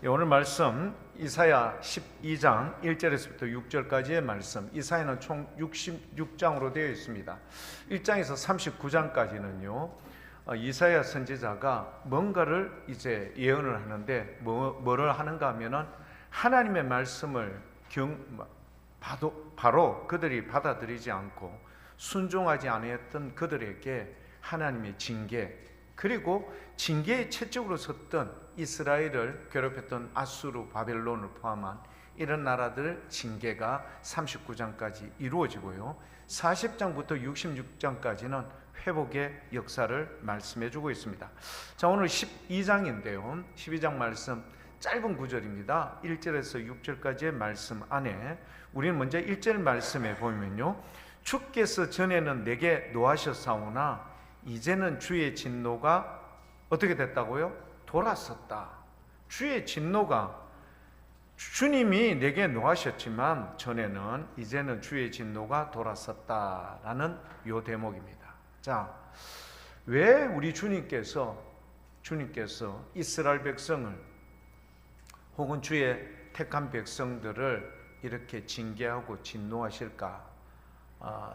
오늘 말씀 이사야 12장 1절에서부터 6절까지의 말씀. 이사야는 총 66장으로 되어 있습니다. 1장에서 39장까지는요 이사야 선지자가 뭔가를 이제 예언을 하는데 뭐를 하는가 하면은 하나님의 말씀을 바로 그들이 받아들이지 않고 순종하지 않았던 그들에게 하나님의 징계, 그리고 징계의 채찍으로 섰던 이스라엘을 괴롭혔던 아수르, 바벨론을 포함한 이런 나라들 징계가 39장까지 이루어지고요, 40장부터 66장까지는 회복의 역사를 말씀해 주고 있습니다. 자, 오늘 12장인데요 12장 말씀 짧은 구절입니다. 1절에서 6절까지의 말씀 안에 우리는 먼저 1절 말씀에 보면요, 주께서 전에는 내게 노하셨사오나 이제는 주의 진노가 어떻게 됐다고요? 돌아섰다. 주의 진노가, 주님이 내게 노하셨지만 전에는, 이제는 주의 진노가 돌아섰다라는 요 대목입니다. 자, 왜 우리 주님께서 이스라엘 백성을 혹은 주의 택한 백성들을 이렇게 징계하고 진노하실까?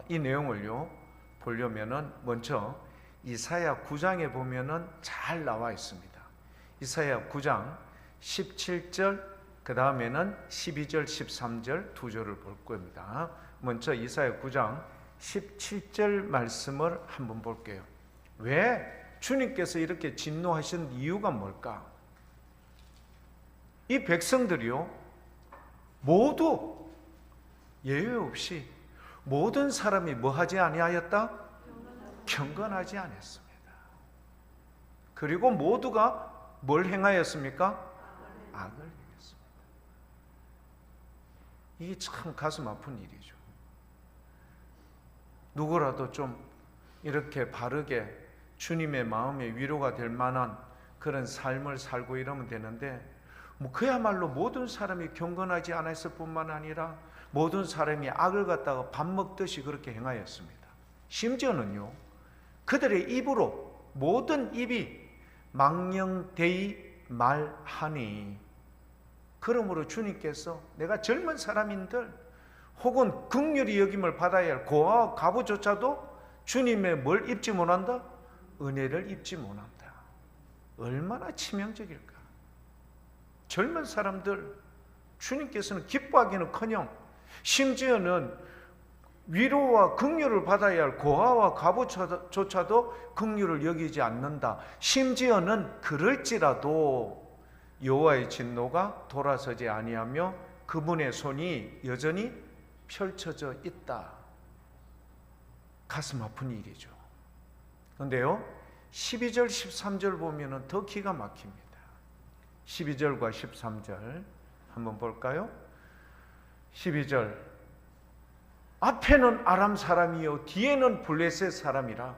이 내용을요 보려면은 먼저 이사야 9장에 보면은 잘 나와 있습니다. 이사야 9장 17절 그 다음에는 12절 13절 두 절을 볼 겁니다. 먼저 이사야 9장 17절 말씀을 한번 볼게요. 왜 주님께서 이렇게 진노하신 이유가 뭘까? 이 백성들이요 모두 예외 없이 모든 사람이 뭐하지 아니하였다? 경건하지 않았습니다. 그리고 모두가 뭘 행하였습니까? 악을 행했습니다. 이게 참 가슴 아픈 일이죠. 누구라도 좀 이렇게 바르게 주님의 마음에 위로가 될 만한 그런 삶을 살고 이러면 되는데, 그야말로 모든 사람이 경건하지 않았을 뿐만 아니라 모든 사람이 악을 갖다가 밥 먹듯이 그렇게 행하였습니다. 심지어는요 그들의 입으로 모든 입이 망령되이 말하니, 그러므로 주님께서 내가 젊은 사람인들 혹은 긍휼히 여김을 받아야 할 고아와 과부조차도 주님의 뭘 입지 못한다? 은혜를 입지 못한다. 얼마나 치명적일까? 젊은 사람들 주님께서는 기뻐하기는커녕 심지어는 위로와 긍휼을 받아야 할 고아와 과부조차도 긍휼을 여기지 않는다. 심지어는 그럴지라도 여호와의 진노가 돌아서지 아니하며 그분의 손이 여전히 펼쳐져 있다. 가슴 아픈 일이죠. 그런데요 12절 13절 보면 더 기가 막힙니다. 12절과 13절 한번 볼까요? 12절 앞에는 아람 사람이요 뒤에는 블레셋 사람이라.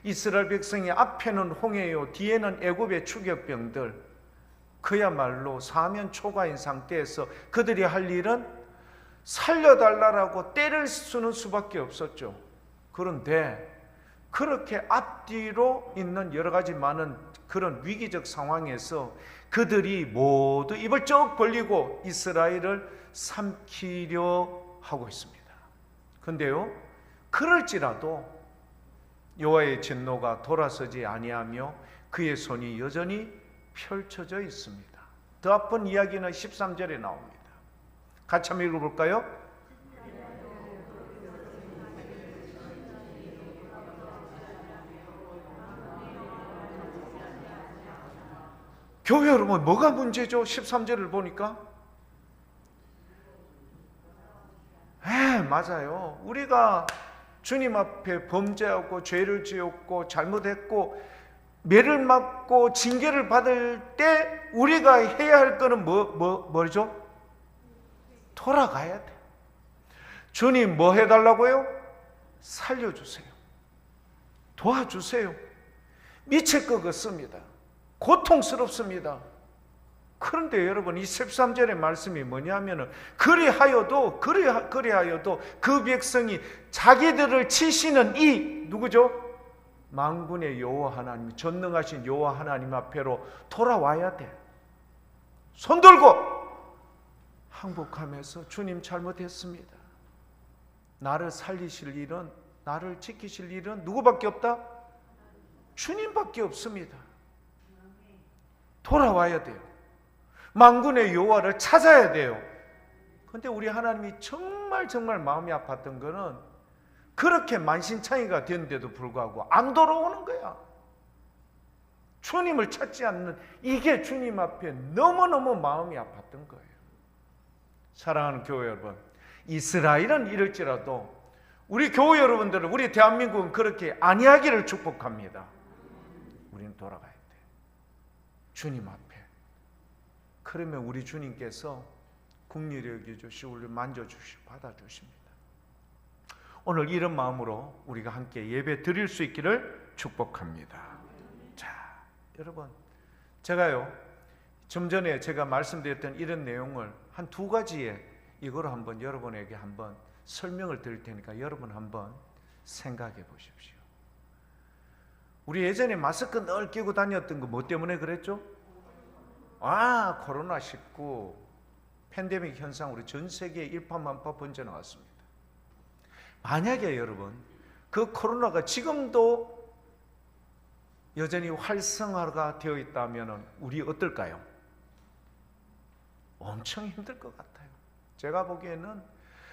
이스라엘 백성이 앞에는 홍해요 뒤에는 애굽의 추격병들. 그야말로 사면 초과인 상태에서 그들이 할 일은 살려달라고 때를 쓰는 수밖에 없었죠. 그런데 그렇게 앞뒤로 있는 여러 가지 많은 그런 위기적 상황에서 그들이 모두 입을 쩍 벌리고 이스라엘을 삼키려 하고 있습니다. 근데요 그럴지라도 여호와의 진노가 돌아서지 아니하며 그의 손이 여전히 펼쳐져 있습니다. 더 아픈 이야기는 13절에 나옵니다. 같이 한번 읽어볼까요? 교회 여러분 뭐가 문제죠? 13절을 보니까 맞아요. 우리가 주님 앞에 범죄하고 죄를 지었고 잘못했고 매를 맞고 징계를 받을 때 우리가 해야 할 거는 뭐죠? 돌아가야 돼. 주님 뭐 해달라고요? 살려주세요. 도와주세요. 미칠 것 같습니다. 고통스럽습니다. 그런데 여러분 이 13절의 말씀이 뭐냐면은 그리하여도 그 백성이 자기들을 치시는 이 누구죠? 만군의 여호와 하나님, 전능하신 여호와 하나님 앞에로 돌아와야 돼. 손 들고 항복하면서 주님 잘못했습니다. 나를 살리실 일은, 나를 지키실 일은 누구밖에 없다? 주님밖에 없습니다. 돌아와야 돼요. 만군의 여호와를 찾아야 돼요. 그런데 우리 하나님이 정말 마음이 아팠던 거는 그렇게 만신창이가 됐는데도 불구하고 안 돌아오는 거야. 주님을 찾지 않는 이게 주님 앞에 너무너무 마음이 아팠던 거예요. 사랑하는 교회 여러분, 이스라엘은 이럴지라도 우리 교회 여러분들은, 우리 대한민국은 그렇게 아니하기를 축복합니다. 우리는 돌아가야 돼. 주님 앞에. 그러면 우리 주님께서 긍휼히 여겨주시고 우리를 만져주시고 받아주십니다. 오늘 이런 마음으로 우리가 함께 예배 드릴 수 있기를 축복합니다. 자, 여러분, 제가요 좀 전에 제가 말씀드렸던 이런 내용을 한 두 가지에 이거로 한번 여러분에게 한번 설명을 드릴 테니까 여러분 한번 생각해 보십시오. 우리 예전에 마스크 늘 끼고 다녔던 거 뭐 때문에 그랬죠? 코로나19 팬데믹 현상 우리 전 세계에 일파만파 번져 나왔습니다. 만약에 여러분 그 코로나가 지금도 여전히 활성화가 되어 있다면 우리 어떨까요? 엄청 힘들 것 같아요. 제가 보기에는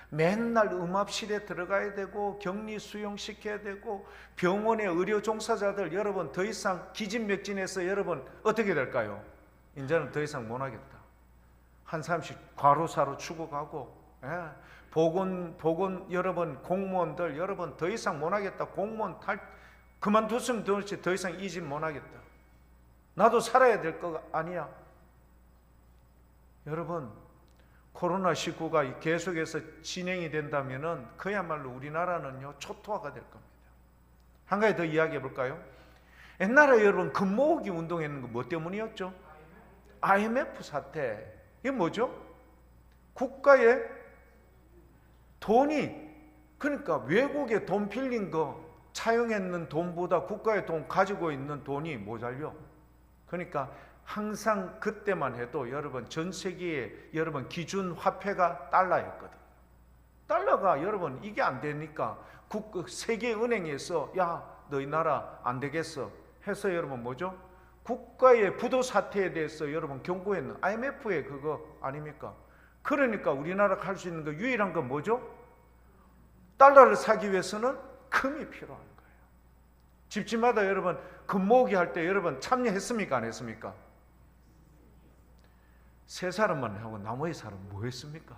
맨날 음압실에 들어가야 되고 격리 수용시켜야 되고 병원의 의료 종사자들 여러분 더 이상 기진맥진해서 여러분 어떻게 될까요? 이제는 더 이상 못하겠다. 한 사람씩 과로사로 죽어가고, 보건 여러분 공무원들 여러분 더 이상 못하겠다. 공무원 그만뒀으면 더 이상 이 집 못하겠다. 나도 살아야 될 거 아니야. 여러분 코로나19가 계속해서 진행이 된다면은 그야말로 우리나라는요 초토화가 될 겁니다. 한 가지 더 이야기해 볼까요? 옛날에 여러분 금모으기 운동했는 거 뭐 때문이었죠? IMF 사태. 이게 뭐죠? 국가의 돈이, 그러니까 외국에 돈 빌린 거 차용했는 돈보다 국가의 돈 가지고 있는 돈이 모자려. 그러니까 항상 그때만 해도 여러분 전 세계에 여러분 기준 화폐가 달러였거든. 달러가 여러분 이게 안 되니까 세계은행에서 야 너희 나라 안 되겠어 해서 여러분 뭐죠? 국가의 부도 사태에 대해서 여러분 경고했는 IMF의 그거 아닙니까? 그러니까 우리나라가 할 수 있는 거 유일한 건 뭐죠? 달러를 사기 위해서는 금이 필요한 거예요. 집집마다 여러분 금 모으기 할 때 여러분 참여했습니까? 안 했습니까? 세 사람만 하고 나머지 사람 뭐 했습니까?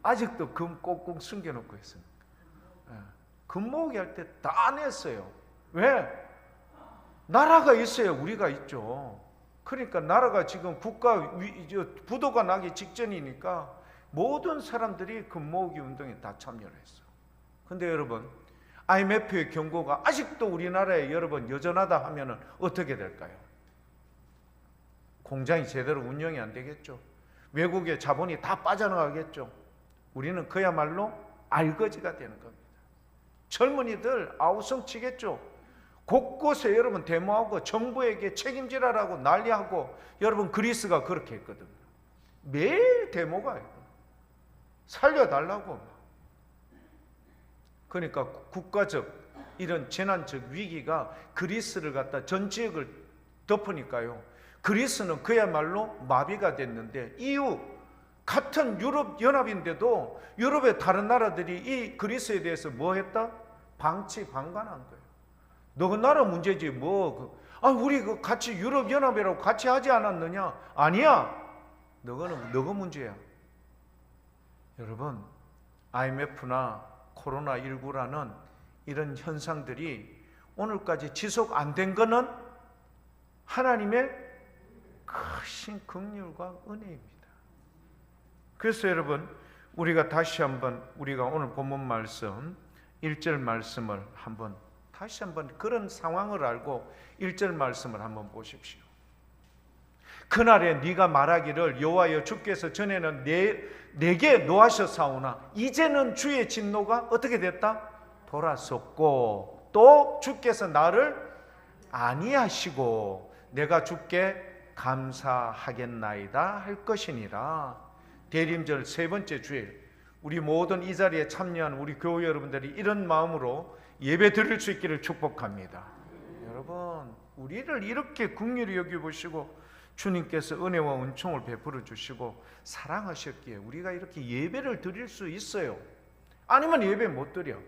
아직도 금 꼭꼭 숨겨놓고 있습니다. 금 모으기 할 때 다 냈어요. 왜? 나라가 있어야 우리가 있죠. 그러니까 나라가 지금 부도가 나기 직전이니까 모든 사람들이 금 모으기 운동에 다 참여를 했어요. 근데 여러분 IMF의 경고가 아직도 우리나라에 여러분 여전하다 하면은 어떻게 될까요? 공장이 제대로 운영이 안 되겠죠. 외국의 자본이 다 빠져나가겠죠. 우리는 그야말로 알거지가 되는 겁니다. 젊은이들 아우성 치겠죠. 곳곳에 여러분 데모하고 정부에게 책임지라라고 난리하고 여러분 그리스가 그렇게 했거든요. 매일 데모가 살려달라고. 그러니까 국가적 이런 재난적 위기가 그리스를 갖다 전 지역을 덮으니까요. 그리스는 그야말로 마비가 됐는데 EU 같은 유럽 연합인데도 유럽의 다른 나라들이 이 그리스에 대해서 뭐 했다? 방치방관한 거예요. 너그 나라 문제지 우리 같이 유럽 연합이라고 같이 하지 않았느냐? 아니야. 너가 문제야. 여러분 IMF나 코로나19라는 이런 현상들이 오늘까지 지속 안 된 거는 하나님의 크신 긍휼과 은혜입니다. 그래서 여러분 우리가 다시 한번 우리가 오늘 본문 말씀 1절 말씀을 한번 다시 한번 그런 상황을 알고 1절 말씀을 한번 보십시오. 그날에 네가 말하기를 여호와여 주께서 전에는 내게 노하셨사오나 이제는 주의 진노가 어떻게 됐다? 돌아섰고 또 주께서 나를 아니하시고 내가 주께 감사하겠나이다 할 것이니라. 대림절 세 번째 주일, 우리 모든 이 자리에 참여한 우리 교회 여러분들이 이런 마음으로 예배 드릴 수 있기를 축복합니다. 여러분, 우리를 이렇게 긍휼히 여겨보시고 주님께서 은혜와 은총을 베풀어 주시고 사랑하셨기에 우리가 이렇게 예배를 드릴 수 있어요. 아니면 예배 못 드려.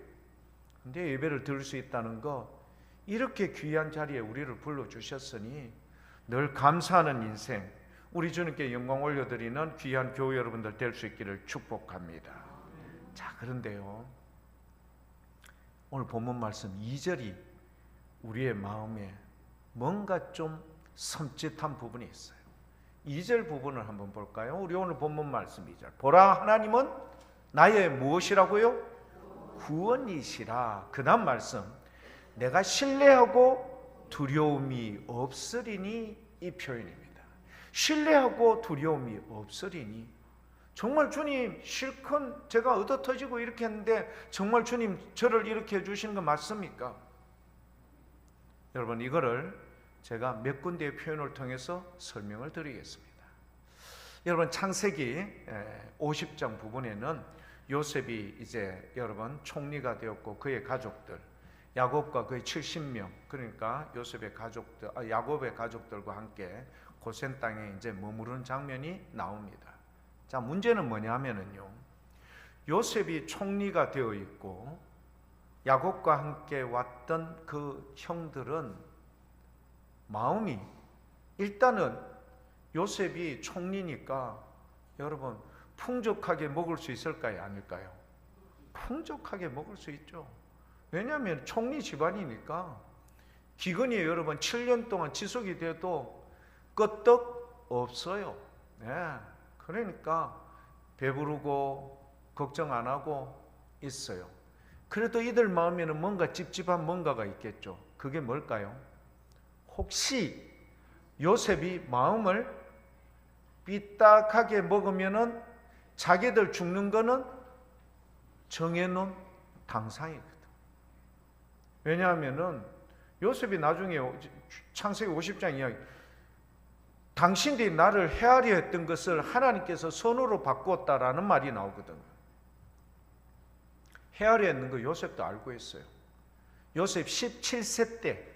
근데 예배를 드릴 수 있다는 거, 이렇게 귀한 자리에 우리를 불러주셨으니 늘 감사하는 인생, 우리 주님께 영광 올려드리는 귀한 교회 여러분들 될 수 있기를 축복합니다. 자, 그런데요, 오늘 본문 말씀 2절이 우리의 마음에 뭔가 좀 섬찟한 부분이 있어요. 2절 부분을 한번 볼까요? 우리 오늘 본문 말씀 2절. 보라, 하나님은 나의 무엇이라고요? 구원이시라. 그 다음 말씀, 내가 신뢰하고 두려움이 없으리니, 이 표현입니다. 신뢰하고 두려움이 없으리니. 정말 주님 실컷 제가 얻어 터지고 이렇게 했는데 정말 주님 저를 이렇게 해주시는 거 맞습니까? 여러분, 이거를 제가 몇 군데의 표현을 통해서 설명을 드리겠습니다. 여러분, 창세기 50장 부분에는 요셉이 이제 여러분 총리가 되었고 그의 가족들, 야곱과 그의 70명, 그러니까 요셉의 가족들, 야곱의 가족들과 함께 고센 땅에 이제 머무르는 장면이 나옵니다. 자, 문제는 뭐냐면요, 요셉이 총리가 되어 있고 야곱과 함께 왔던 그 형들은 마음이, 일단은 요셉이 총리니까 여러분 풍족하게 먹을 수 있을까요? 아닐까요? 풍족하게 먹을 수 있죠. 왜냐하면 총리 집안이니까 기근이 여러분 7년 동안 지속이 돼도 끄떡 없어요. 네. 그러니까 배부르고 걱정 안 하고 있어요. 그래도 이들 마음에는 뭔가 찝찝한 뭔가가 있겠죠. 그게 뭘까요? 혹시 요셉이 마음을 삐딱하게 먹으면은 자기들 죽는 거는 정해놓은 당상이거든. 왜냐하면은 요셉이 나중에 창세기 50장 이야기, 당신들이 나를 헤아려 했던 것을 하나님께서 선으로 바꾸었다라는 말이 나오거든요. 헤아려 했는 거 요셉도 알고 있어요. 요셉 17세 때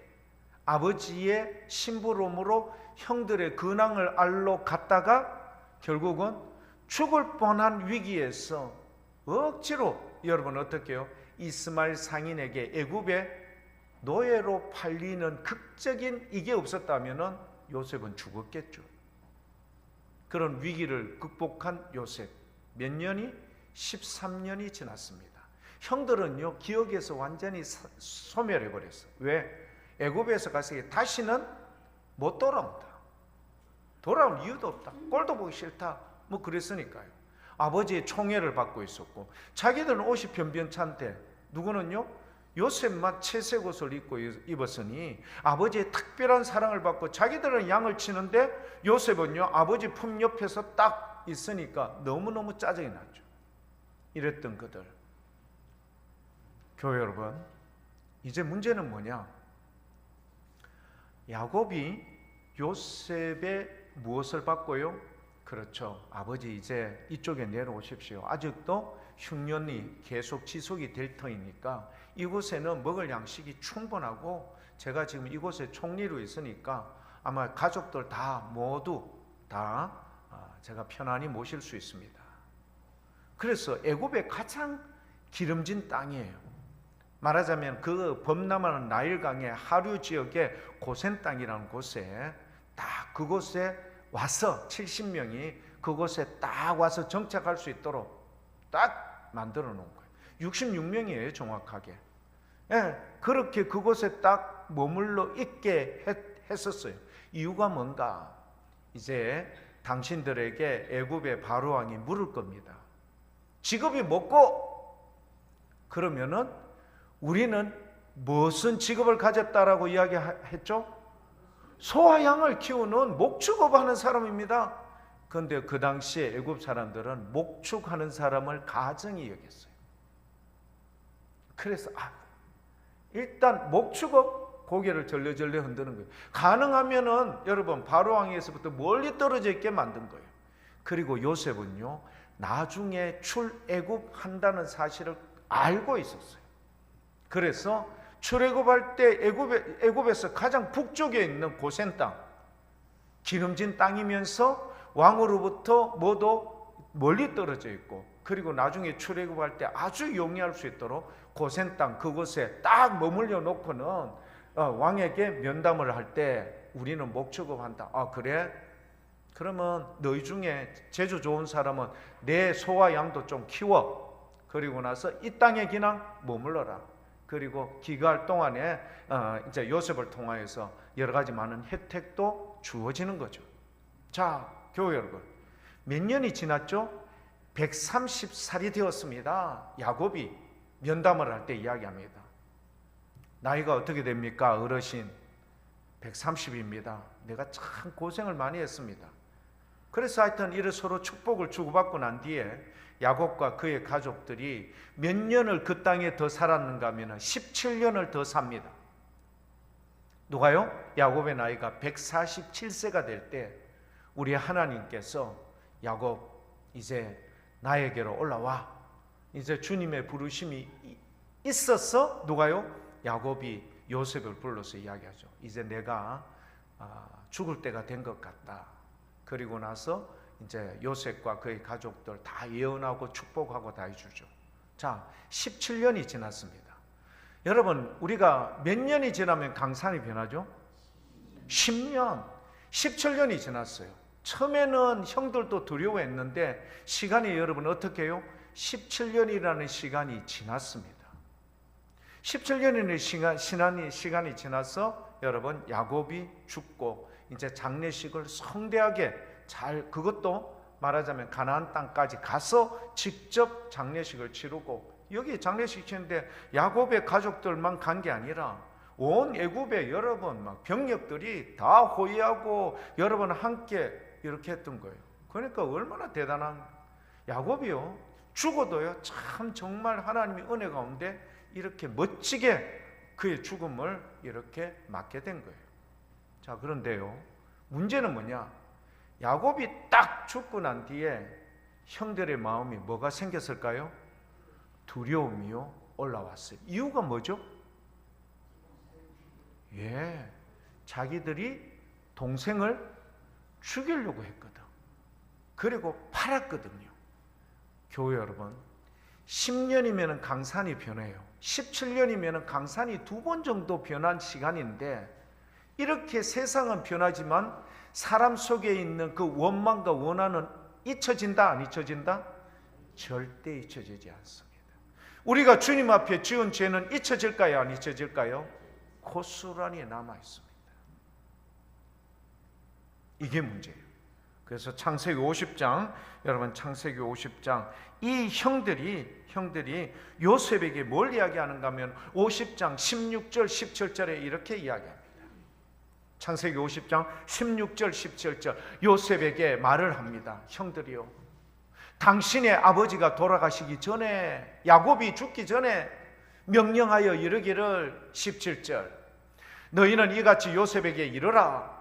아버지의 심부름으로 형들의 근황을 알러 갔다가 결국은 죽을 뻔한 위기에서 억지로, 여러분 어떻게 해요? 이스마엘 상인에게 애굽의 노예로 팔리는 극적인 이게 없었다면 요셉은 죽었겠죠. 그런 위기를 극복한 요셉, 몇 년이? 13년이 지났습니다. 형들은요, 기억에서 완전히 소멸해버렸어요. 왜? 애굽에서 갔으니 다시는 못 돌아온다. 돌아올 이유도 없다. 꼴도 보기 싫다. 뭐 그랬으니까요. 아버지의 총애를 받고 있었고, 자기들은 옷이 변변찮대. 누구는요? 요셉만 채색 옷을 입었으니 아버지의 특별한 사랑을 받고 자기들은 양을 치는데 요셉은요, 아버지 품 옆에서 딱 있으니까 너무너무 짜증이 나죠. 이랬던 그들. 교회 여러분, 이제 문제는 뭐냐? 야곱이 요셉의 무엇을 받고요? 그렇죠. 아버지 이제 이쪽에 내려오십시오. 아직도 흉년이 계속 지속이 될 터이니까 이곳에는 먹을 양식이 충분하고 제가 지금 이곳에 총리로 있으니까 아마 가족들 다 모두 다 제가 편안히 모실 수 있습니다. 그래서 애굽의 가장 기름진 땅이에요. 말하자면 그 범람하는 나일강의 하류 지역의 고센 땅이라는 곳에 딱 그곳에 와서 70명이 그곳에 딱 와서 정착할 수 있도록 딱 만들어 놓은 거예요. 66명이에요 정확하게. 예, 그렇게 그곳에 딱 머물러 있게 했었어요. 이유가 뭔가? 이제 당신들에게 애굽의 바로왕이 물을 겁니다. 직업이 뭐고? 그러면은 우리는 무슨 직업을 가졌다라고 이야기했죠? 소와 양을 키우는 목축업하는 사람입니다. 그런데 그 당시에 애굽 사람들은 목축하는 사람을 가증히 여겼어요. 그래서 일단 목축업 고개를 절레절레 흔드는 거예요. 가능하면은 여러분 바로 왕에서부터 멀리 떨어져 있게 만든 거예요. 그리고 요셉은요, 나중에 출애굽한다는 사실을 알고 있었어요. 그래서 출애굽할 때 애굽에서 가장 북쪽에 있는 고센 땅, 기름진 땅이면서 왕으로부터 모두 멀리 떨어져 있고, 그리고 나중에 출애굽할 때 아주 용이할 수 있도록 고센 땅 그곳에 딱 머물려 놓고는 왕에게 면담을 할 때 우리는 목축업한다. 아 그래? 그러면 너희 중에 재주 좋은 사람은 내 소와 양도 좀 키워. 그리고 나서 이 땅에 그냥 머물러라. 그리고 귀가할 동안에 이제 요셉을 통하여서 여러 가지 많은 혜택도 주어지는 거죠. 자, 교회 여러분, 몇 년이 지났죠? 130살이 되었습니다. 야곱이 면담을 할 때 이야기합니다. 나이가 어떻게 됩니까? 어르신 130입니다. 내가 참 고생을 많이 했습니다. 그래서 하여튼 이를 서로 축복을 주고받고 난 뒤에 야곱과 그의 가족들이 몇 년을 그 땅에 더 살았는가 하면 17년을 더 삽니다. 누가요? 야곱의 나이가 147세가 될 때 우리 하나님께서 야곱 이제 나에게로 올라와. 이제 주님의 부르심이 있어서 누가요? 야곱이 요셉을 불러서 이야기하죠. 이제 내가 죽을 때가 된 것 같다. 그리고 나서 이제 요셉과 그의 가족들 다 예언하고 축복하고 다 해주죠. 자, 17년이 지났습니다. 여러분, 우리가 몇 년이 지나면 강산이 변하죠? 10년, 17년이 지났어요. 처음에는 형들도 두려워했는데 시간이 여러분 어떻게 해요? 17년이라는 시간이 지났습니다. 17년이라는 시간이 지나서 여러분 야곱이 죽고 이제 장례식을 성대하게 잘, 그것도 말하자면 가나안 땅까지 가서 직접 장례식을 치르고, 여기 장례식 치는데 야곱의 가족들만 간 게 아니라 온 애굽의 여러분 막 병력들이 다 호위하고 여러분 함께 이렇게 했던 거예요. 그러니까 얼마나 대단한, 야곱이요 죽어도요 참 정말 하나님의 은혜 가운데 이렇게 멋지게 그의 죽음을 이렇게 맞게 된 거예요. 자, 그런데요, 문제는 뭐냐? 야곱이 딱 죽고 난 뒤에 형들의 마음이 뭐가 생겼을까요? 두려움이요 올라왔어요. 이유가 뭐죠? 자기들이 동생을 죽이려고 했거든. 그리고 팔았거든요. 교회 여러분, 10년이면 강산이 변해요. 17년이면 강산이 2번 정도 변한 시간인데, 이렇게 세상은 변하지만 사람 속에 있는 그 원망과 원한은 잊혀진다, 안 잊혀진다? 절대 잊혀지지 않습니다. 우리가 주님 앞에 지은 죄는 잊혀질까요, 안 잊혀질까요? 고스란히 남아 있습니다. 이게 문제예요. 그래서 창세기 50장, 여러분 창세기 50장, 이 형들이 요셉에게 뭘 이야기하는가 하면 50장 16절 17절에 이렇게 이야기합니다. 창세기 50장 16절 17절 요셉에게 말을 합니다. 형들이요, 당신의 아버지가 돌아가시기 전에, 야곱이 죽기 전에 명령하여 이르기를, 17절, 너희는 이같이 요셉에게 이르라.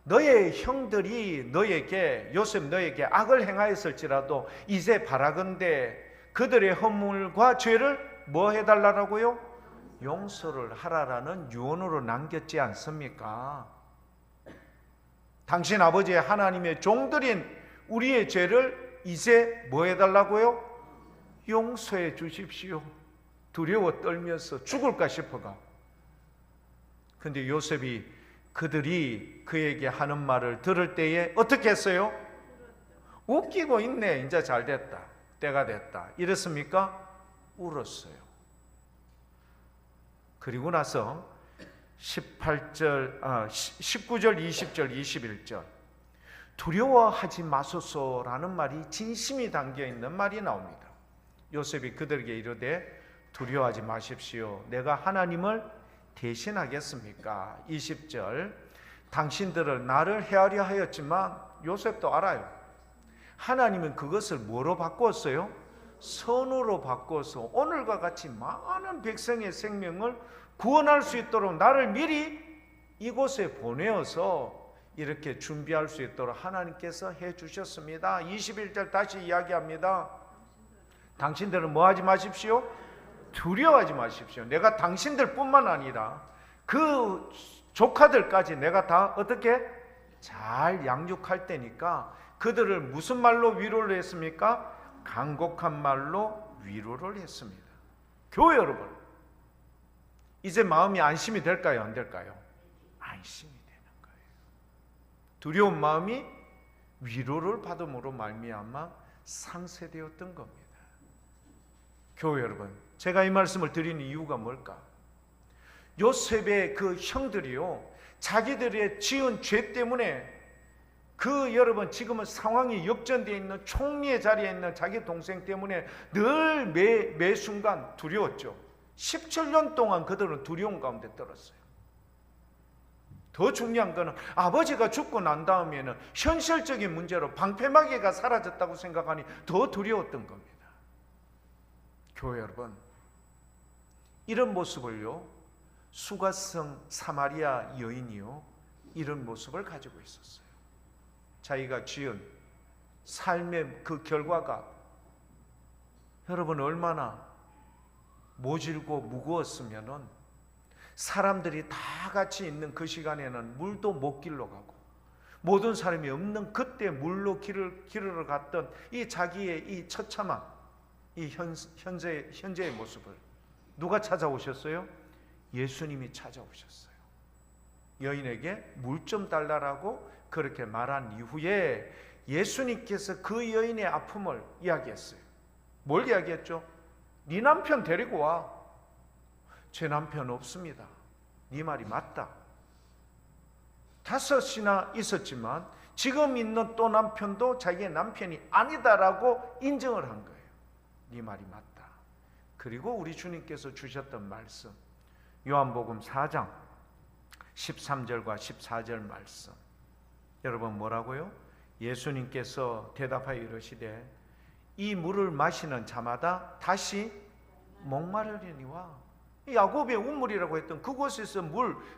너의 형들이 너에게, 요셉 너에게 악을 행하였을지라도 이제 바라건대 그들의 허물과 죄를 뭐 해달라고요? 용서를 하라라는 유언으로 남겼지 않습니까? 당신 아버지의 하나님의 종들인 우리의 죄를 이제 뭐 해달라고요? 용서해 주십시오. 두려워 떨면서 죽을까 싶어가. 근데 요셉이 그들이 그에게 하는 말을 들을 때에 어떻게 했어요? 웃기고 있네, 이제 잘 됐다, 때가 됐다, 이랬습니까? 울었어요. 그리고 나서 19절, 20절, 21절 두려워하지 마소서라는 말이 진심이 담겨있는 말이 나옵니다. 요셉이 그들에게 이르되 두려워하지 마십시오. 내가 하나님을 대신하겠습니까? 20절, 당신들은 나를 헤아려 하였지만, 요셉도 알아요, 하나님은 그것을 뭐로 바꾸었어요? 선으로 바꿔서 오늘과 같이 많은 백성의 생명을 구원할 수 있도록 나를 미리 이곳에 보내어서 이렇게 준비할 수 있도록 하나님께서 해주셨습니다. 21절 다시 이야기합니다. 당신들은 뭐 하지 마십시오? 두려워하지 마십시오. 내가 당신들 뿐만 아니라 그 조카들까지 내가 다 어떻게 잘 양육할 테니까 그들을 무슨 말로 위로를 했습니까? 간곡한 말로 위로를 했습니다. 교회 여러분, 이제 마음이 안심이 될까요? 안 될까요? 안심이 되는 거예요. 두려운 마음이 위로를 받음으로 말미암아 상쇄되었던 겁니다. 교회 여러분, 제가 이 말씀을 드리는 이유가 뭘까? 요셉의 그 형들이요, 자기들의 지은 죄 때문에 여러분 지금은 상황이 역전되어 있는 총리의 자리에 있는 자기 동생 때문에 늘 매 순간 두려웠죠. 17년 동안 그들은 두려움 가운데 떨었어요. 더 중요한 것은 아버지가 죽고 난 다음에는 현실적인 문제로 방패막이가 사라졌다고 생각하니 더 두려웠던 겁니다. 교회 여러분, 이런 모습을요, 수가성 사마리아 여인이요, 이런 모습을 가지고 있었어요. 자기가 지은 삶의 그 결과가 여러분 얼마나 모질고 무거웠으면은 사람들이 다 같이 있는 그 시간에는 물도 못 길러 가고 모든 사람이 없는 그때 물로 길러 갔던 이 자기의 이 처참한 이 현재의 모습을 누가 찾아오셨어요? 예수님이 찾아오셨어요. 여인에게 물 좀 달라라고 그렇게 말한 이후에 예수님께서 그 여인의 아픔을 이야기했어요. 뭘 이야기했죠? 네 남편 데리고 와. 제 남편 없습니다. 네 말이 맞다. 5이나 있었지만 지금 있는 또 남편도 자기의 남편이 아니다라고 인정을 한 거예요. 네 말이 맞다. 그리고 우리 주님께서 주셨던 말씀, 요한복음 4장 13절과 14절 말씀, 여러분 뭐라고요? 예수님께서 대답하여 이르시되 이 물을 마시는 자마다 다시 목마르려니와, 야곱의 우물이라고 했던 그곳에서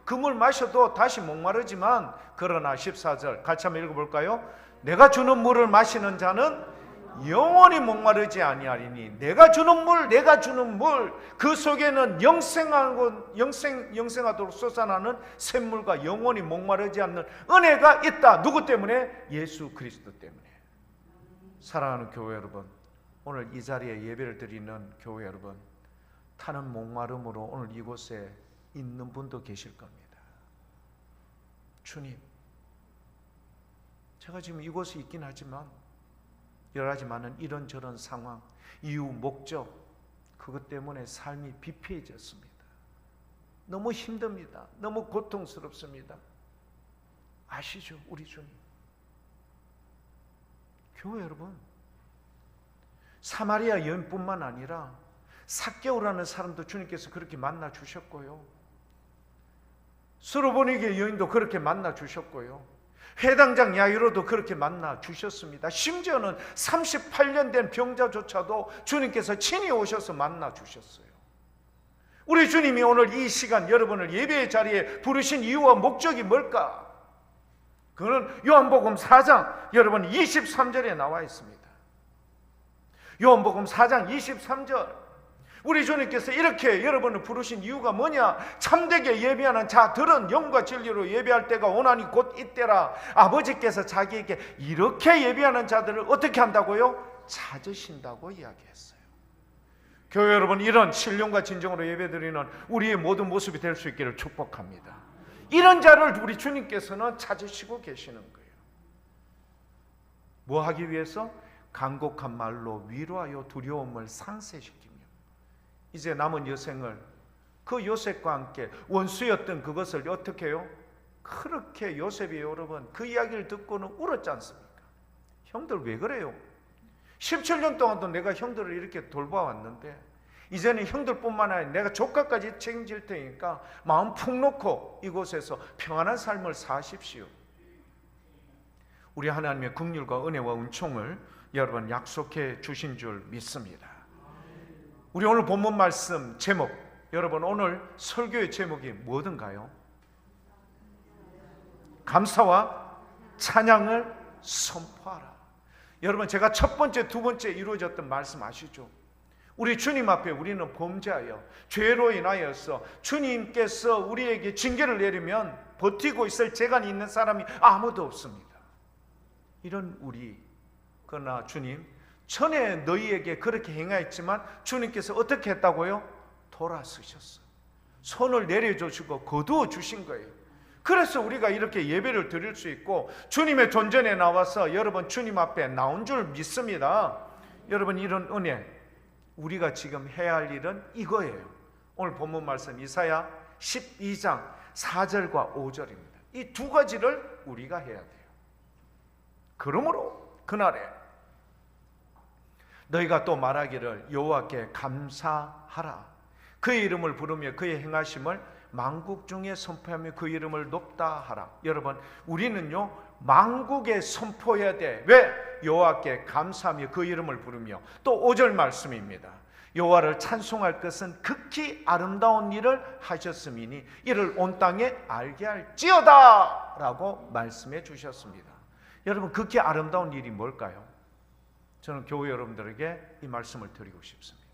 그 물 마셔도 다시 목마르지만, 그러나 14절 같이 한번 읽어볼까요? 내가 주는 물을 마시는 자는 영원히 목마르지 아니하리니 내가 주는 물 그 속에는 영생하도록 솟아나는 샘물과 영원히 목마르지 않는 은혜가 있다. 누구 때문에? 예수 그리스도 때문에. 사랑하는 교회 여러분, 오늘 이 자리에 예배를 드리는 교회 여러분, 타는 목마름으로 오늘 이곳에 있는 분도 계실 겁니다. 주님, 제가 지금 이곳에 있긴 하지만 여러 가지 많은 이런저런 상황, 이유, 목적, 그것 때문에 삶이 비폐해졌습니다. 너무 힘듭니다. 너무 고통스럽습니다. 아시죠? 우리 주님. 교회 여러분, 사마리아 여인뿐만 아니라 삭개오라는 사람도 주님께서 그렇게 만나 주셨고요, 스로보니게 여인도 그렇게 만나 주셨고요, 회당장 야이로도 그렇게 만나 주셨습니다. 심지어는 38년 된 병자조차도 주님께서 친히 오셔서 만나 주셨어요. 우리 주님이 오늘 이 시간 여러분을 예배의 자리에 부르신 이유와 목적이 뭘까? 그거는 요한복음 4장 여러분 23절에 나와 있습니다. 요한복음 4장 23절, 우리 주님께서 이렇게 여러분을 부르신 이유가 뭐냐? 참되게 예배하는 자들은 영과 진리로 예배할 때가 오나니 곧 이때라. 아버지께서 자기에게 이렇게 예배하는 자들을 어떻게 한다고요? 찾으신다고 이야기했어요. 교회 여러분, 이런 신령과 진정으로 예배드리는 우리의 모든 모습이 될 수 있기를 축복합니다. 이런 자를 우리 주님께서는 찾으시고 계시는 거예요. 뭐 하기 위해서? 간곡한 말로 위로하여 두려움을 상쇄시키며 이제 남은 여생을 그 요셉과 함께 원수였던 그것을 어떻게 해요? 그렇게 요셉이 여러분 그 이야기를 듣고는 울었지 않습니까? 형들 왜 그래요? 17년 동안도 내가 형들을 이렇게 돌봐왔는데 이제는 형들뿐만 아니라 내가 조카까지 책임질 테니까 마음 푹 놓고 이곳에서 평안한 삶을 사십시오. 우리 하나님의 긍휼과 은혜와 은총을 여러분 약속해 주신 줄 믿습니다. 우리 오늘 본문 말씀 제목 여러분, 오늘 설교의 제목이 뭐든가요? 감사와 찬양을 선포하라. 여러분, 제가 첫 번째, 두 번째 이루어졌던 말씀 아시죠? 우리 주님 앞에 우리는 범죄하여 죄로 인하여서 주님께서 우리에게 징계를 내리면 버티고 있을 재간이 있는 사람이 아무도 없습니다. 이런 우리, 그러나 주님, 전에 너희에게 그렇게 행하였지만 주님께서 어떻게 했다고요? 돌아서셨어요. 손을 내려주시고 거두어 주신 거예요. 그래서 우리가 이렇게 예배를 드릴 수 있고 주님의 존전에 나와서 여러분 주님 앞에 나온 줄 믿습니다. 여러분, 이런 은혜, 우리가 지금 해야 할 일은 이거예요. 오늘 본문 말씀 이사야 12장 4절과 5절입니다. 이 두 가지를 우리가 해야 돼요. 그러므로 그날에 너희가 또 말하기를 여호와께 감사하라. 그의 이름을 부르며 그의 행하심을 만국 중에 선포하며 그 이름을 높다 하라. 여러분, 우리는요 만국에 선포해야 돼. 왜? 여호와께 감사하며 그 이름을 부르며. 또 5절 말씀입니다. 여호와를 찬송할 것은 극히 아름다운 일을 하셨음이니 이를 온 땅에 알게 할지어다 라고 말씀해 주셨습니다. 여러분, 극히 아름다운 일이 뭘까요? 저는 교회 여러분들에게 이 말씀을 드리고 싶습니다.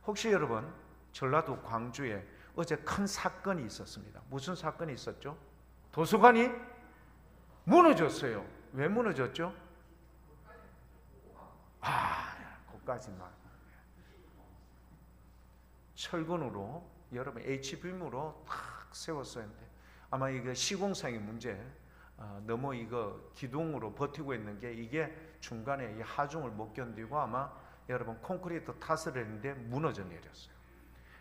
혹시 여러분, 전라도 광주에 어제 큰 사건이 있었습니다. 무슨 사건이 있었죠? 도서관이 무너졌어요. 왜 무너졌죠? 그까지만. 철근으로, 여러분 H빔으로 탁 세웠었는데 아마 이게 시공상의 문제, 너무 이거 기둥으로 버티고 있는 게 이게 중간에 이 하중을 못 견디고 아마 여러분 콘크리트 탓을 했는데 무너져 내렸어요.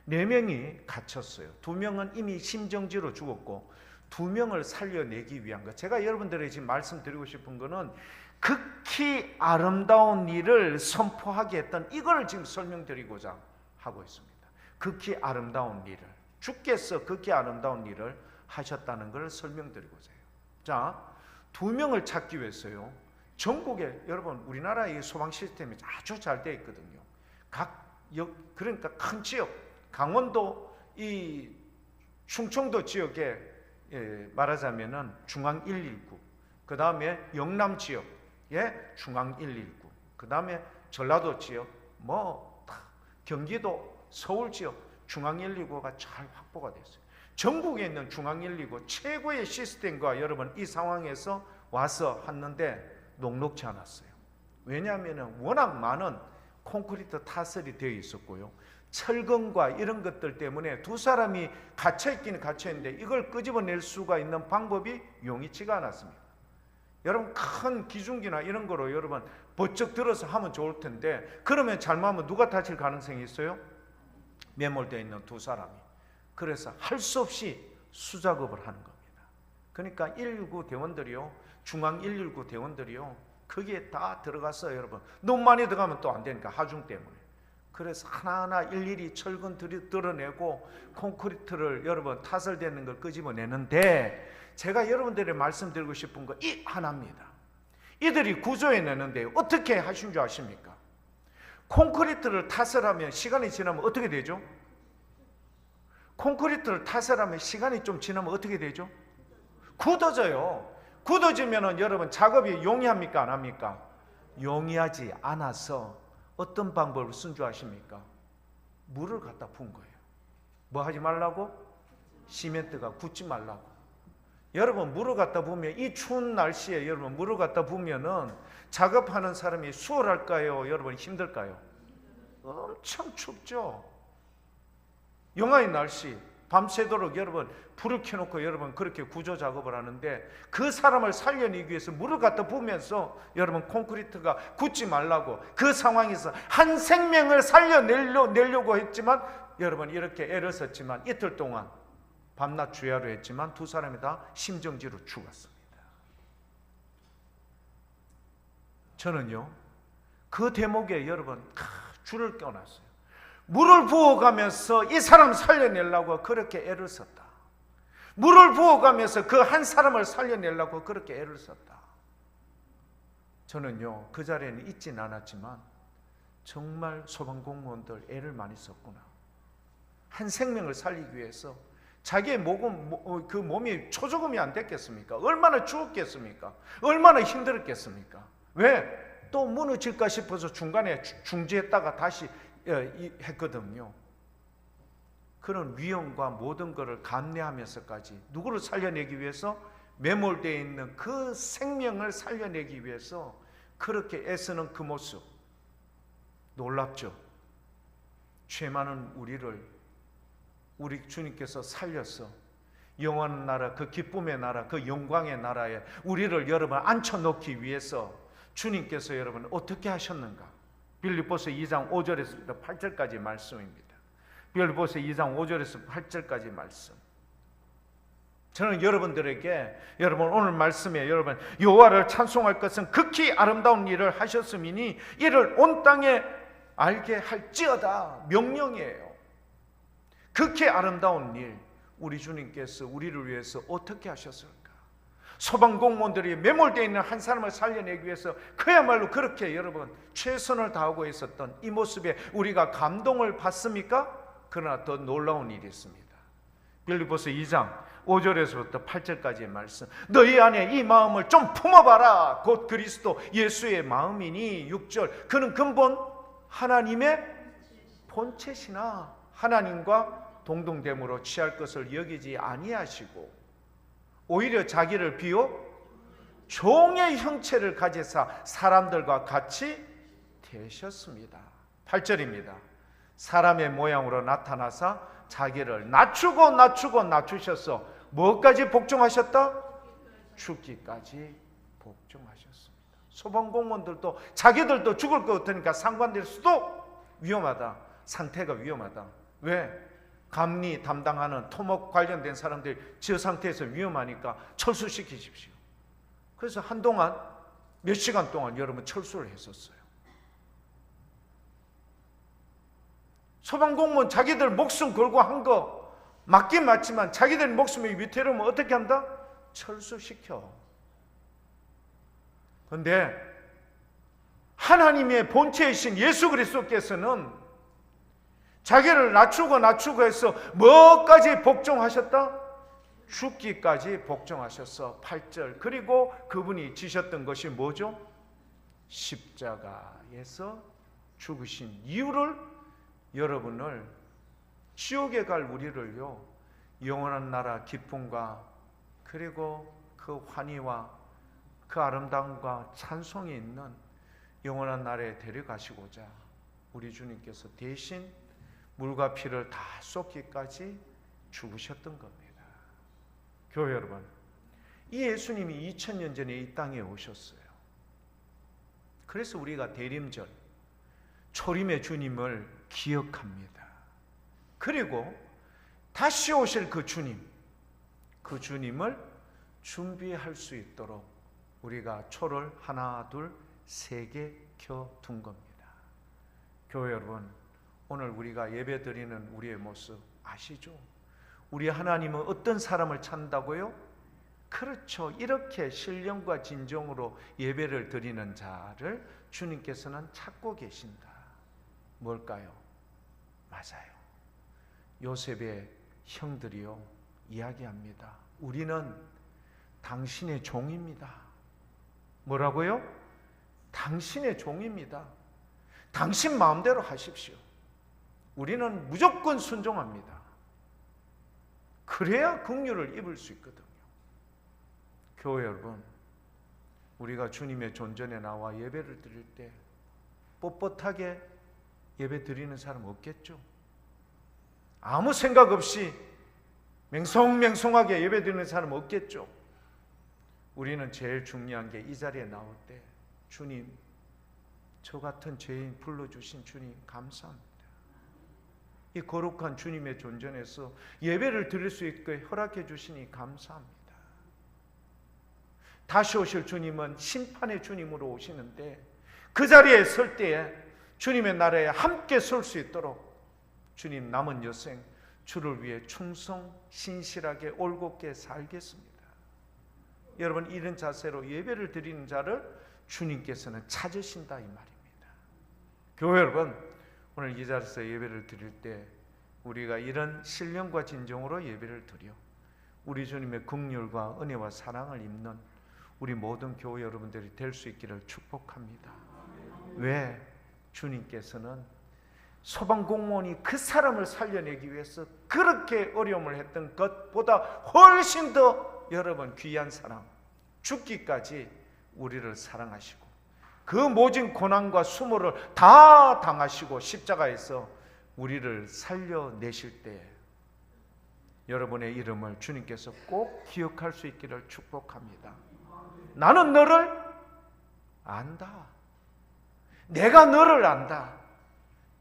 4명이 갇혔어요. 2명은 이미 심정지로 죽었고 2명을 살려내기 위한 것. 제가 여러분들에게 지금 말씀드리고 싶은 거는 극히 아름다운 일을 선포하게 했던 이걸 지금 설명드리고자 하고 있습니다. 극히 아름다운 일을, 주께서 극히 아름다운 일을 하셨다는 걸 설명드리고자 해요. 자, 2명을 찾기 위해서요, 전국에 여러분 우리나라의 소방 시스템이 아주 잘 되어 있거든요. 그러니까 큰 지역, 강원도 이 충청도 지역에 말하자면은 중앙 119, 그 다음에 영남 지역에 중앙 119, 그 다음에 전라도 지역, 경기도 서울 지역 중앙 119가 잘 확보가 됐어요. 전국에 있는 중앙 119 최고의 시스템과 여러분 이 상황에서 와서 했는데 녹록지 않았어요. 왜냐하면 워낙 많은 콘크리트 타설이 되어 있었고요, 철근과 이런 것들 때문에 두 사람이 갇혀있기는 갇혀있는데 이걸 끄집어낼 수가 있는 방법이 용이치가 않았습니다. 여러분, 큰 기중기나 이런 거로 여러분 번쩍 들어서 하면 좋을 텐데 그러면 잘못하면 누가 다칠 가능성이 있어요? 매몰되어 있는 두 사람이. 그래서 할 수 없이 수작업을 하는 겁니다. 그러니까 119 대원들이요, 중앙 119 대원들이요, 거기에 다 들어가서 여러분 너무 많이 들어가면 또 안 되니까 하중 때문에. 그래서 하나하나 일일이 철근 드러내고 콘크리트를 여러분 타설되는 걸 끄집어내는데 제가 여러분들에게 말씀드리고 싶은 거 이 하나입니다. 이들이 구조해내는데 어떻게 하신 줄 아십니까? 콘크리트를 타설하면 시간이 지나면 어떻게 되죠? 콘크리트를 타설하면 시간이 좀 지나면 어떻게 되죠? 굳어져요. 굳어지면은 여러분 작업이 용이합니까? 안 합니까? 용이하지 않아서 어떤 방법을 쓴 줄 아십니까? 물을 갖다 부은 거예요. 뭐 하지 말라고? 시멘트가 굳지 말라고. 여러분, 물을 갖다 부으면 이 추운 날씨에 여러분 물을 갖다 부으면은 작업하는 사람이 수월할까요? 여러분 힘들까요? 엄청 춥죠. 영하의 날씨 밤새도록 여러분 불을 켜놓고 여러분 그렇게 구조 작업을 하는데 그 사람을 살려내기 위해서 물을 갖다 부으면서 여러분 콘크리트가 굳지 말라고 그 상황에서 한 생명을 살려내려고 했지만 여러분 이렇게 애를 썼지만 이틀 동안 밤낮 주야로 했지만 두 사람이 다 심정지로 죽었습니다. 저는요 그 대목에 여러분 줄을 껴놨어요. 물을 부어가면서 이 사람 살려내려고 그렇게 애를 썼다. 물을 부어가면서 그 한 사람을 살려내려고 그렇게 애를 썼다. 저는요 그 자리에는 있진 않았지만 정말 소방공무원들 애를 많이 썼구나. 한 생명을 살리기 위해서 자기의 그 몸이 초조금이 안 됐겠습니까? 얼마나 죽었겠습니까? 얼마나 힘들었겠습니까? 왜? 또 무너질까 싶어서 중간에 중지했다가 다시 했거든요. 그런 위험과 모든 것을 감내하면서까지 누구를 살려내기 위해서? 매몰되어 있는 그 생명을 살려내기 위해서 그렇게 애쓰는 그 모습, 놀랍죠? 죄 많은 우리 주님께서 살려서 영원한 나라, 그 기쁨의 나라, 그 영광의 나라에 우리를 여러분 앉혀놓기 위해서 주님께서 여러분 어떻게 하셨는가? 빌립보서 2장 5절에서 8절까지 말씀입니다. 빌립보서 2장 5절에서 8절까지 말씀. 저는 여러분들에게 여러분 오늘 말씀에 여러분 여호와를 찬송할 것은 극히 아름다운 일을 하셨음이니 이를 온 땅에 알게 할지어다 명령이에요. 극히 아름다운 일, 우리 주님께서 우리를 위해서 어떻게 하셨을까? 소방공무원들이 매몰되어 있는 한 사람을 살려내기 위해서 그야말로 그렇게 여러분 최선을 다하고 있었던 이 모습에 우리가 감동을 받습니까? 그러나 더 놀라운 일이 있습니다. 빌립보서 2장 5절에서부터 8절까지의 말씀. 너희 안에 이 마음을 좀 품어봐라. 곧 그리스도 예수의 마음이니. 6절. 그는 근본 하나님의 본체시나 하나님과 동등됨으로 취할 것을 여기지 아니하시고 오히려 자기를 비워 종의 형체를 가지사 사람들과 같이 되셨습니다. 8절입니다. 사람의 모양으로 나타나사 자기를 낮추셔서 뭐까지 복종하셨다? 죽기까지 복종하셨습니다. 소방공무원들도 자기들도 죽을 것 같으니까 상관될 수도 위험하다. 상태가 위험하다. 왜? 감리 담당하는 토목 관련된 사람들이 저 상태에서 위험하니까 철수시키십시오. 그래서 한동안 몇 시간 동안 여러분 철수를 했었어요. 소방공무원 자기들 목숨 걸고 한 거 맞긴 맞지만 자기들 목숨이 위태로우면 어떻게 한다? 철수시켜. 그런데 하나님의 본체이신 예수 그리스도께서는 자기를 낮추고 해서 뭐까지 복종하셨다? 죽기까지 복종하셨어. 8절. 그리고 그분이 지셨던 것이 뭐죠? 십자가에서 죽으신 이유를 여러분을 지옥에 갈 우리를요 영원한 나라 기쁨과 그리고 그 환희와 그 아름다움과 찬송이 있는 영원한 나라에 데려가시고자 우리 주님께서 대신 물과 피를 다 쏟기까지 죽으셨던 겁니다. 교회 여러분, 이 예수님이 2000년 전에 이 땅에 오셨어요. 그래서 우리가 대림절 초림의 주님을 기억합니다. 그리고 다시 오실 그 주님을 준비할 수 있도록 우리가 초를 하나 둘 세 개 켜둔 겁니다. 교회 여러분, 오늘 우리가 예배 드리는 우리의 모습 아시죠? 우리 하나님은 어떤 사람을 찾는다고요? 그렇죠. 이렇게 신령과 진정으로 예배를 드리는 자를 주님께서는 찾고 계신다. 뭘까요? 맞아요. 요셉의 형들이요 이야기합니다. 우리는 당신의 종입니다. 뭐라고요? 당신의 종입니다. 당신 마음대로 하십시오. 우리는 무조건 순종합니다. 그래야 긍휼을 입을 수 있거든요. 교회 여러분, 우리가 주님의 존전에 나와 예배를 드릴 때 뻣뻣하게 예배 드리는 사람 없겠죠? 아무 생각 없이 맹성맹성하게 예배 드리는 사람 없겠죠? 우리는 제일 중요한 게 이 자리에 나올 때 주님, 저 같은 죄인 불러주신 주님 감사합니다. 이 거룩한 주님의 존전에서 예배를 드릴 수 있게 허락해 주시니 감사합니다. 다시 오실 주님은 심판의 주님으로 오시는데 그 자리에 설 때에 주님의 나라에 함께 설 수 있도록 주님 남은 여생 주를 위해 충성 신실하게 올곧게 살겠습니다. 여러분, 이런 자세로 예배를 드리는 자를 주님께서는 찾으신다 이 말입니다. 교회 여러분, 오늘 이 자리에서 예배를 드릴 때 우리가 이런 신령과 진정으로 예배를 드려 우리 주님의 긍휼과 은혜와 사랑을 입는 우리 모든 교회 여러분들이 될 수 있기를 축복합니다. 왜? 주님께서는 소방공무원이 그 사람을 살려내기 위해서 그렇게 어려움을 했던 것보다 훨씬 더 여러분 귀한 사랑, 죽기까지 우리를 사랑하시고 그 모진 고난과 수모를 다 당하시고 십자가에서 우리를 살려내실 때 여러분의 이름을 주님께서 꼭 기억할 수 있기를 축복합니다. 나는 너를 안다. 내가 너를 안다.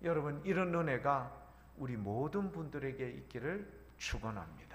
여러분, 이런 은혜가 우리 모든 분들에게 있기를 축원합니다.